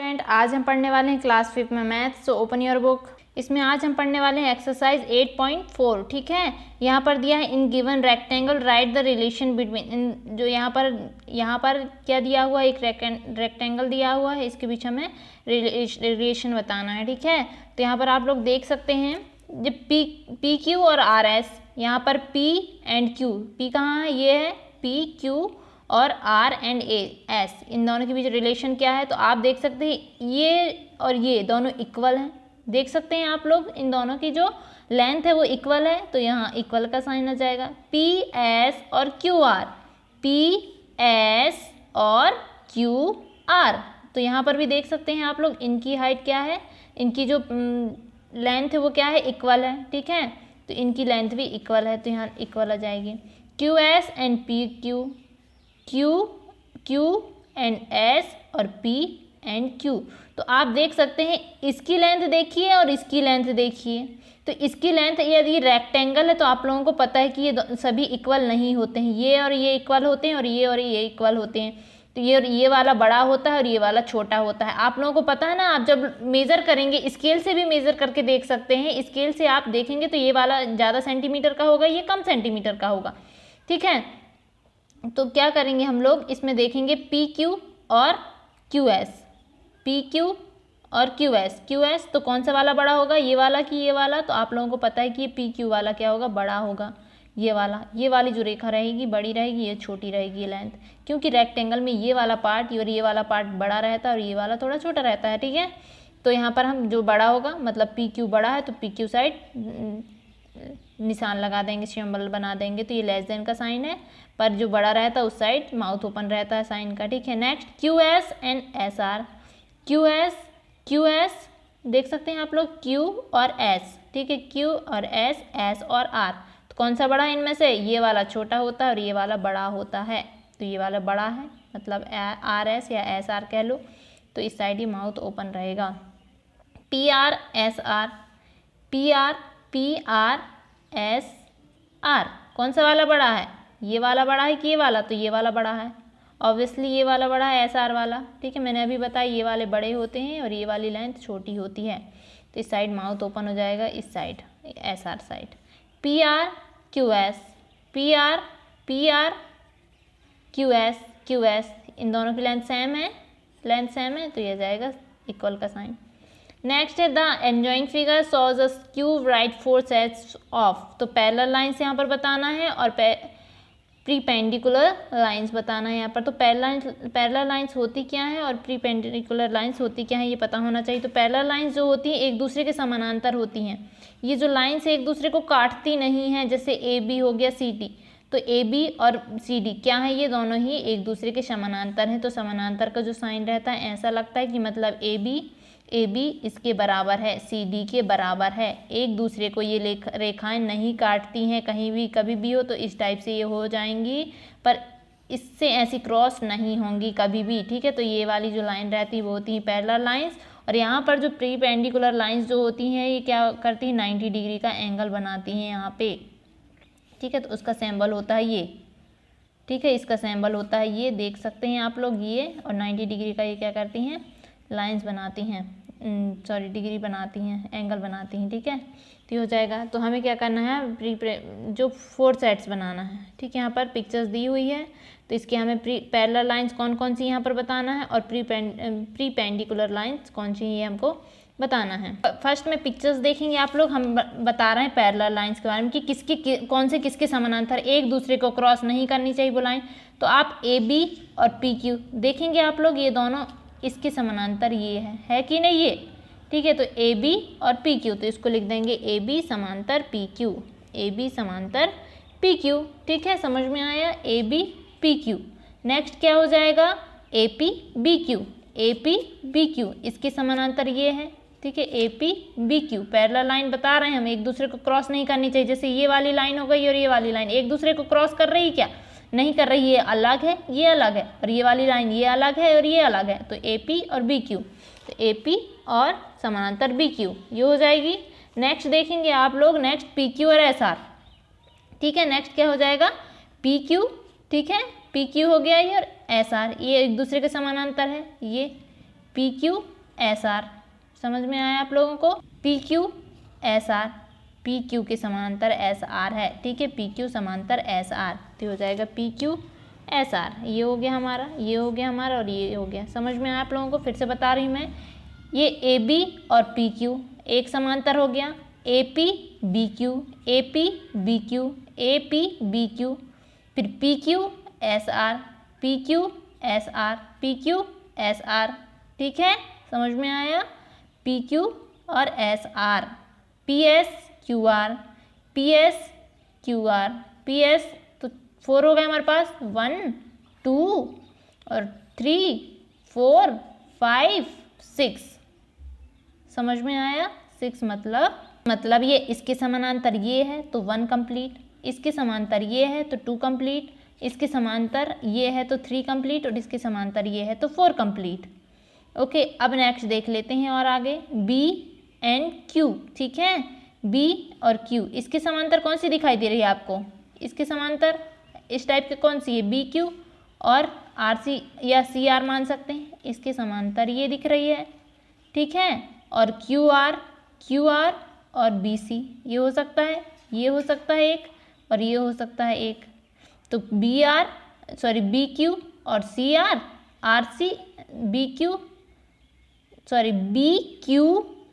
Student, आज हम पढ़ने वाले हैं क्लास 5 में maths. So open your book. इसमें आज हम पढ़ने वाले हैं एक्सरसाइज 8.4। ठीक है, यहाँ पर दिया है in given rectangle right the relation between. जो यहाँ पर क्या दिया हुआ है, एक रेक्टेंगल दिया हुआ है, इसके बीच हमें रिलेशन बताना है। ठीक है, तो यहाँ पर आप लोग देख सकते हैं जब पी क्यू और आर एस, यहाँ पर पी एंड क्यू, पी कहाँ है, ये है पी क्यू, और आर एंड ए एस, इन दोनों के बीच रिलेशन क्या है। तो आप देख सकते हैं ये और ये दोनों इक्वल हैं। देख सकते हैं आप लोग, इन दोनों की जो लेंथ है वो इक्वल है, तो यहाँ इक्वल का साइन आ जाएगा। पी एस और क्यू आर, पी एस और क्यू आर, तो यहाँ पर भी देख सकते हैं आप लोग, इनकी हाइट क्या है, इनकी जो लेंथ है वो क्या है, इक्वल है। ठीक है, तो इनकी लेंथ भी इक्वल है, तो यहाँ इक्वल आ जाएगी। Q S and P Q, Q and S और पी एंड क्यू। तो आप देख सकते हैं इसकी लेंथ देखिए और इसकी लेंथ देखिए। तो इसकी लेंथ, यदि रेक्टेंगल है तो आप लोगों को पता है कि ये सभी इक्वल नहीं होते हैं, ये और ये इक्वल होते हैं और ये इक्वल होते हैं। तो ये वाला बड़ा होता है और ये वाला छोटा होता है। आप लोगों को पता है ना, आप जब मेज़र करेंगे, स्केल से भी मेज़र करके देख सकते हैं। स्केल से आप देखेंगे तो ये वाला ज़्यादा सेंटीमीटर का होगा, ये कम सेंटीमीटर का होगा। ठीक है, तो क्या करेंगे हम लोग, इसमें देखेंगे पी क्यू और क्यू एस, पी क्यू और क्यू एस, तो कौन सा वाला बड़ा होगा, ये वाला कि ये वाला। तो आप लोगों को पता है कि ये पी क्यू वाला क्या होगा, बड़ा होगा। ये वाली जो रेखा रहेगी बड़ी रहेगी, ये छोटी रहेगी लेंथ, क्योंकि रेक्टेंगल में ये वाला पार्ट और ये वाला पार्ट बड़ा रहता है और ये वाला थोड़ा छोटा रहता है। ठीक है, तो यहाँ पर हम जो बड़ा होगा, मतलब पी क्यू बड़ा है तो पी क्यू साइड निशान लगा देंगे, सिंबल बना देंगे, तो ये लेस देन का साइन है, पर जो बड़ा रहता है उस साइड माउथ ओपन रहता है साइन का। ठीक है, next Q S and S R, Q S देख सकते हैं आप लोग, क्यू और एस। ठीक है, क्यू और एस, एस और आर, तो कौन सा बड़ा है इनमें से, ये वाला छोटा होता है और ये वाला बड़ा होता है। तो ये वाला बड़ा है, मतलब आर एस या एस आर कह लो, तो इस साइड ही माउथ ओपन रहेगा। P R S R, P R S R, कौन सा वाला बड़ा है, ये वाला बड़ा है कि ये वाला, तो ये वाला बड़ा है, ऑब्वियसली ये वाला बड़ा है, एस आर वाला। ठीक है, मैंने अभी बताया ये वाले बड़े होते हैं और ये वाली लेंथ छोटी होती है, तो इस साइड माउथ ओपन हो जाएगा, इस side S R side. P R Q S, P R Q S, इन दोनों की लेंथ सेम है, तो ये जाएगा इक्वल का साइन। नेक्स्ट है the enjoying figure shows a cube right 4 sets of, तो पैरेलल लाइंस यहाँ पर बताना है और प्रीपेंडिकुलर लाइंस बताना है यहाँ पर। तो पैरेलल लाइंस होती क्या है और प्रीपेंडिकुलर लाइंस होती क्या है, ये पता होना चाहिए। तो पैरेलल लाइंस जो होती हैं एक दूसरे के समानांतर होती हैं। ये जो लाइंस एक दूसरे को काटती नहीं हैं, जैसे ए बी हो गया सी डी, तो ए बी और सी डी क्या है, ये दोनों ही एक दूसरे के समानांतर हैं। तो समानांतर का जो साइन रहता है ऐसा लगता है कि मतलब ए बी इसके बराबर है, सी डी के बराबर है। एक दूसरे को ये रेखाएं नहीं काटती हैं कहीं भी, कभी भी हो तो इस टाइप से ये हो जाएंगी, पर इससे ऐसी क्रॉस नहीं होंगी कभी भी। ठीक है, तो ये वाली जो लाइन रहती है वो होती है पैरेलल लाइंस, और यहाँ पर जो प्रीपेंडिकुलर लाइंस जो होती हैं ये क्या करती हैं, 90 डिग्री का एंगल बनाती हैं यहाँ पे। ठीक है, तो उसका सिंबल होता है ये। ठीक है, इसका सिंबल होता है ये, देख सकते हैं आप लोग ये, और 90 डिग्री का ये क्या करती हैं, लाइंस बनाती हैं, डिग्री बनाती हैं, एंगल बनाती हैं। ठीक है, तो ये हो जाएगा। तो हमें क्या करना है, जो 4 सेट्स बनाना है। ठीक है, यहाँ पर पिक्चर्स दी हुई है, तो इसके हमें पैरेलल लाइंस कौन कौन सी यहाँ पर बताना है और प्रीपेंडिकुलर लाइंस कौन सी ये हमको बताना है। फर्स्ट में पिक्चर्स देखेंगे आप लोग, हम बता रहे हैं पैरेलल लाइंस के बारे में कि कौन से किसके समानांतर एक दूसरे को क्रॉस नहीं करनी चाहिए वो लाइन। तो आप ए बी और पी क्यू देखेंगे आप लोग, ये दोनों इसके समानांतर ये है कि नहीं ये। ठीक है, तो ए बी और पी क्यू, तो इसको लिख देंगे ए बी समांतर पी क्यू, ए बी समांतर पी क्यू। ठीक है, समझ में आया, A B P Q. Next क्या हो जाएगा, A P B Q, A P B Q, इसके समानांतर ये है। ठीक है, A P B Q, parallel line बता रहे हैं हम, एक दूसरे को क्रॉस नहीं करनी चाहिए। जैसे ये वाली लाइन हो गई और ये वाली लाइन एक दूसरे को क्रॉस कर रही, क्या नहीं कर रही, ये अलग है ये अलग है, और ये वाली लाइन ये अलग है और ये अलग है। तो ए पी और बी क्यू, तो ए पी और समानांतर बी क्यू, ये हो जाएगी। नेक्स्ट देखेंगे आप लोग, नेक्स्ट पी क्यू और एस आर। ठीक है, नेक्स्ट क्या हो जाएगा, पी क्यू। ठीक है, पी क्यू हो गया ये, और एस आर, ये एक दूसरे के समानांतर है, ये पी क्यू एस आर। समझ में आया आप लोगों को? P Q S R, P Q के समांतर एस आर है, ठीक है, पी क्यू समांतर एस आर, तो हो जाएगा पी क्यू एस आर। ये हो गया हमारा, ये हो गया हमारा, और ये हो गया। समझ में आया आप लोगों को? फिर से बता रही हूँ मैं, ये ए बी और पी क्यू एक समांतर हो गया, A P B Q, A P B Q, A P B Q, फिर P Q S R, P Q S R, P Q S R, ठीक है, समझ में आया? पी क्यू और S R, P S Q R, P S Q R, P S, तो 4 हो गए हमारे पास, 1 2 और 3 4 5 6। समझ में आया? 6 मतलब ये इसके समानांतर ये है तो 1 कंप्लीट, इसके समांतर ये है तो 2 कंप्लीट, इसके समांतर ये है तो 3 कंप्लीट, और इसके समांतर ये है तो 4 कंप्लीट। ओके, अब नेक्स्ट देख लेते हैं और आगे, बी एंड क्यू, ठीक है, बी और क्यू, इसके समांतर कौन सी दिखाई दे रही है आपको? इसके समांतर इस टाइप के कौन सी है? बी क्यू और आर सी या सी आर मान सकते हैं, इसके समांतर ये दिख रही है, ठीक है, और क्यू आर और बी सी, ये हो सकता है, ये हो सकता है एक, और ये हो सकता है एक, तो बी क्यू और C R C, B Q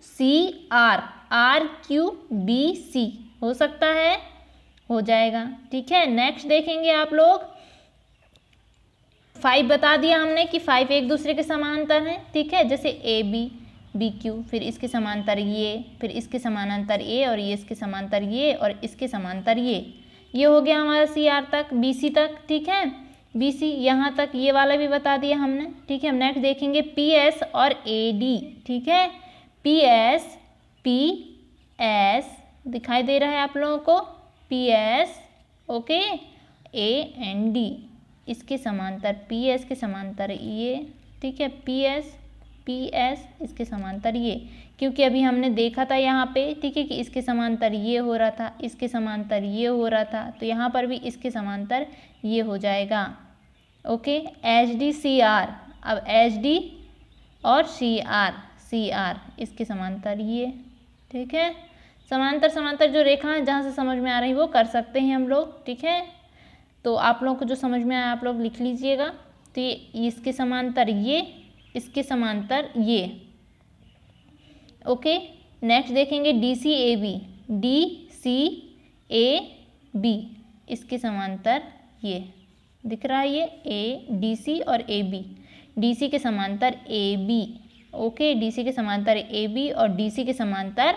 C R Q B C हो सकता है, हो जाएगा, ठीक है। नेक्स्ट देखेंगे आप लोग, 5 बता दिया हमने कि 5 एक दूसरे के समांतर हैं, ठीक है, जैसे ए बी बी क्यू, फिर इसके समांतर ये, फिर इसके समानांतर ए, और ये इसके समांतर ये, और इसके समांतर ये हो गया हमारा सी आर तक, बी सी तक, ठीक है, बी सी यहाँ तक, ये वाला भी बता दिया हमने, ठीक है। हम नेक्स्ट देखेंगे पी एस और ए डी, ठीक है, पी एस दिखाई दे रहा है आप लोगों को, P S, okay, A and D, इसके समांतर, पी एस के समांतर ये, ठीक है, पी एस इसके समांतर ये, क्योंकि अभी हमने देखा था यहाँ पे, ठीक है, कि इसके समांतर ये हो रहा था, इसके समांतर ये हो रहा था, तो यहाँ पर भी इसके समांतर ये हो जाएगा, okay. H D C R, अब एच डी और सी आर इसके समांतर ये, ठीक है, समांतर जो रेखा है जहाँ से समझ में आ रही है वो कर सकते हैं हम लोग, ठीक है। तो आप लोगों को जो समझ में आया आप लोग लिख लीजिएगा। तो ये इसके समांतर ये, इसके समांतर ये, ओके। नेक्स्ट देखेंगे डी सी ए बी, इसके समांतर ये दिख रहा है, ये ए डी सी और ए बी, डी सी के समांतर A B, okay, D C के समांतर ए बी और डी सी के समांतर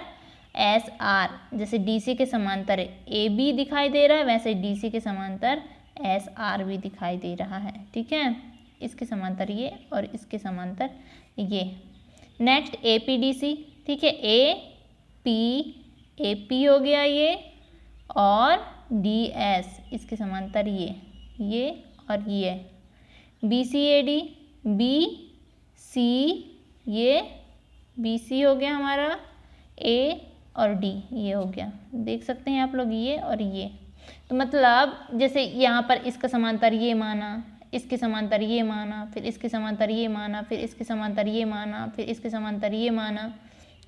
एस आर, जैसे डी सी के समांतर ए बी दिखाई दे रहा है वैसे डी सी के समांतर एस आर भी दिखाई दे रहा है, ठीक है, इसके समांतर ये और इसके समांतर ये। Next A P D C, ठीक है, ए पी हो गया ये, और डी एस इसके समांतर ये और ये। B C A D, B C हो गया हमारा, ए और डी ये हो गया, देख सकते हैं आप लोग, ये और ये। तो मतलब जैसे यहाँ पर इसका समांतर ये माना, इसके समांतर ये माना, फिर इसके समांतर ये माना, फिर इसके समांतर ये माना, फिर इसके समांतर ये माना,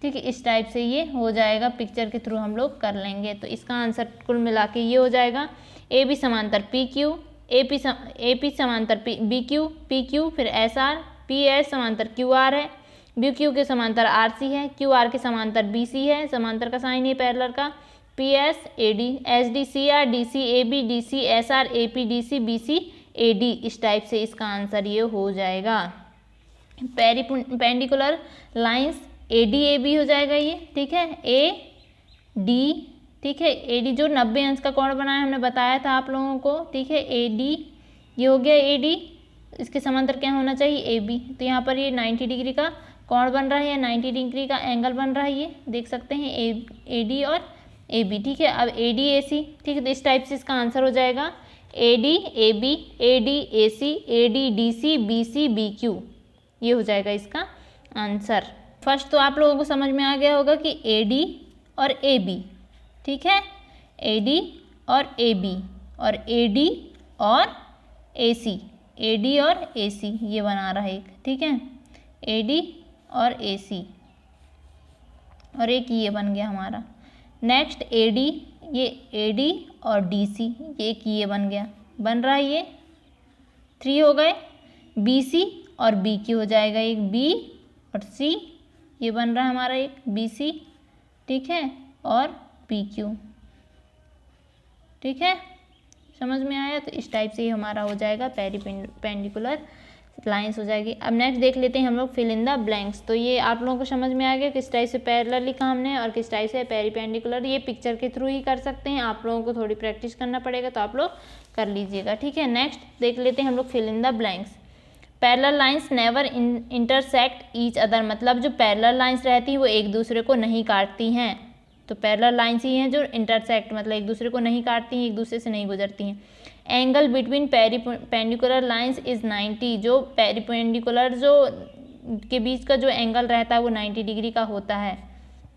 ठीक है, इस टाइप से ये हो जाएगा, पिक्चर के थ्रू हम लोग कर लेंगे। तो इसका आंसर कुल मिला के ये हो जाएगा, ए बी समांतर पी क्यू, ए पी समांतर बी क्यू, पी क्यू फिर एस आर, पी एस समांतर क्यू आर है, बी क्यू के समांतर आर सी है, क्यू आर के समांतर बी सी है, समांतर का साइन है पैरेलल का, P S A D, S D C R, D C A B, D C S R, A P D C, B C A D, इस type से इसका आंसर ये हो जाएगा। Perpendicular lines A D A B हो जाएगा ये, ठीक है, ए डी, ठीक है, ए डी जो 90 अंश का कोण बनाया हमने बताया था आप लोगों को, ठीक है, ए डी ये हो गया ए डी, इसके समांतर क्या होना चाहिए ए बी, तो यहाँ पर ये 90 डिग्री का कोण बन रहा है या 90 डिग्री का एंगल बन रहा है, ये देख सकते हैं ए डी और ए बी, ठीक है। अब ए डी ए सी, ठीक है, तो इस टाइप से इसका आंसर हो जाएगा A D A B, A D A C, A D D C, B C B Q, ये हो जाएगा इसका आंसर। फर्स्ट तो आप लोगों को समझ में आ गया होगा कि ए डी और ए बी, ठीक है, ए डी और ए बी और ए डी और ए सी, ए डी और ए सी ये बना रहा है एक, ठीक है, AD और AC, और एक ये बन गया हमारा। नेक्स्ट AD, ये AD और DC, ये एक ये बन गया, बन रहा है ये 3 हो गए। BC और BQ हो जाएगा एक B और C, ये बन रहा है हमारा एक BC, ठीक है, और PQ, ठीक है, समझ में आया। तो इस टाइप से ही हमारा हो जाएगा पेरिपेंडिकुलर लाइंस हो जाएगी। अब नेक्स्ट देख लेते हैं हम लोग फिल इन द ब्लैंक्स। तो ये आप लोगों को समझ में आ गया किस टाइप से पैरेलल लिखा हमने और किस टाइप से पेरिपेंडिकुलर। ये पिक्चर के थ्रू ही कर सकते हैं, आप लोगों को थोड़ी प्रैक्टिस करना पड़ेगा, तो आप लोग कर लीजिएगा, ठीक है। नेक्स्ट देख लेते हैं हम लोग fill in the blanks. Parallel lines never intersect each other, मतलब जो पैरेलल लाइंस रहती हैं वो एक दूसरे को नहीं काटती हैं। तो पैरेलल लाइंस ही हैं जो इंटरसेक्ट, मतलब एक दूसरे को नहीं काटती हैं, एक दूसरे से नहीं गुजरती हैं। एंगल बिटवीन पेरिपेंडिकुलर लाइंस इज़ 90, जो पेरिपेंडिकुलर जो के बीच का जो एंगल रहता है वो 90 डिग्री का होता है,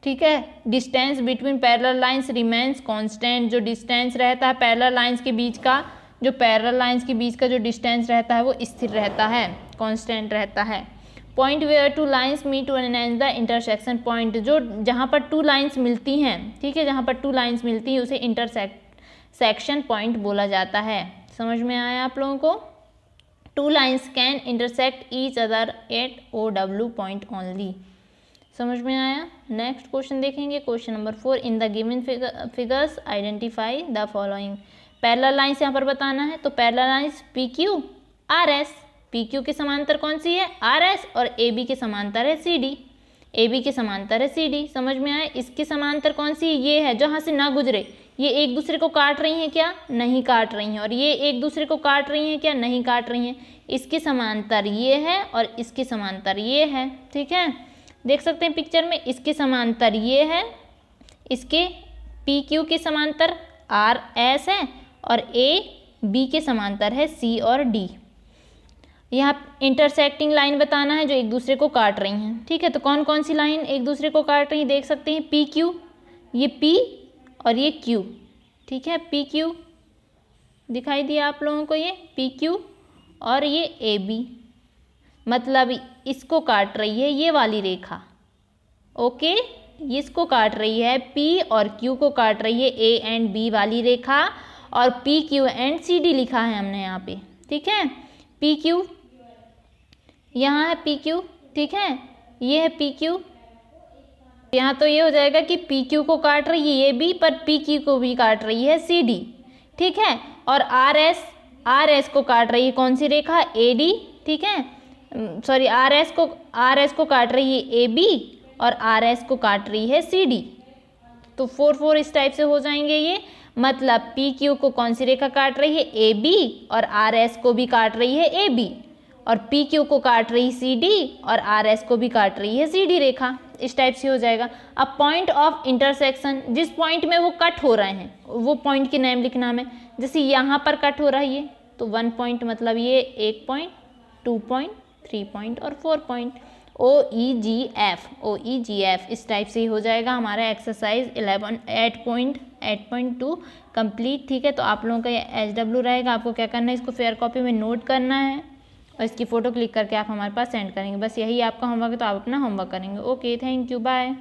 ठीक है। Distance between parallel lines remains constant, जो डिस्टेंस रहता है पैरेलल लाइंस के बीच का, जो पैरेलल लाइंस के बीच का जो डिस्टेंस रहता है वो स्थिर रहता है, कांस्टेंट रहता है। Point where two lines meet to enhance the intersection point, जो जहाँ पर 2 लाइंस मिलती हैं, ठीक है, जहाँ पर 2 लाइंस मिलती हैं उसे इंटरसेक्शन पॉइंट बोला जाता है। समझ में आया आप लोगों को। 2 lines can intersect each other at OW point only. समझ में आया। नेक्स्ट क्वेश्चन देखेंगे, question number 4। In the given figures identify the following. Parallel lines यहाँ पर बताना है, तो parallel lines PQ RS, PQ के समांतर कौन सी है RS, और AB के समांतर है CD, AB के समांतर है CD। समझ में आया। इसके समांतर कौन सी है, ये है, जहाँ से ना गुजरे। ये एक दूसरे को काट रही हैं क्या, नहीं काट रही हैं, और ये एक दूसरे को काट रही हैं क्या, नहीं काट रही हैं। इसके समांतर ये है और इसके समांतर ये है, ठीक है, देख सकते हैं पिक्चर में। इसके समांतर ये है, इसके PQ के समांतर RS है, और AB के समांतर है C और D। यहाँ इंटरसेक्टिंग लाइन बताना है जो एक दूसरे को काट रही हैं, ठीक है। तो कौन कौन सी लाइन एक दूसरे को काट रही हैं, देख सकते हैं PQ, ये P और ये Q, ठीक है, PQ दिखाई दिया आप लोगों को, ये PQ और ये AB, मतलब इसको काट रही है ये वाली रेखा, ओके, ये इसको काट रही है, P और Q को काट रही है A एंड B वाली रेखा, और PQ एंड CD लिखा है हमने यहाँ पे, ठीक है। PQ यहाँ है PQ, ठीक है, ये है PQ। यहाँ तो ये हो जाएगा कि PQ को काट रही है ये भी, पर PQ को भी काट रही है CD, ठीक है। और RS को काट रही है कौन सी रेखा, AD, ठीक है, सॉरी RS को काट रही है AB, और RS को काट रही है CD। तो 4 इस टाइप से हो जाएंगे ये, मतलब PQ को कौन सी रेखा काट रही है, AB, और RS को भी काट रही है AB, और PQ को काट रही CD, और RS को भी काट रही है CD रेखा। इस टाइप से हो जाएगा। अब पॉइंट ऑफ इंटरसेक्शन, जिस पॉइंट में वो कट हो रहे हैं वो पॉइंट की नेम लिखना हमें। जैसे यहाँ पर कट हो रहा है ये, तो 1 पॉइंट, मतलब ये 1 पॉइंट, 2 पॉइंट, 3 पॉइंट और 4 पॉइंट, OEGF इस टाइप से ही हो जाएगा हमारा एक्सरसाइज 8.2 कंप्लीट, ठीक है। तो आप लोगों का ये HW रहेगा। आपको क्या करना है, इसको फेयर कॉपी में नोट करना है और इसकी फ़ोटो क्लिक करके आप हमारे पास सेंड करेंगे। बस यही आपका होमवर्क है, तो आप अपना होमवर्क करेंगे। Okay, thank you, bye.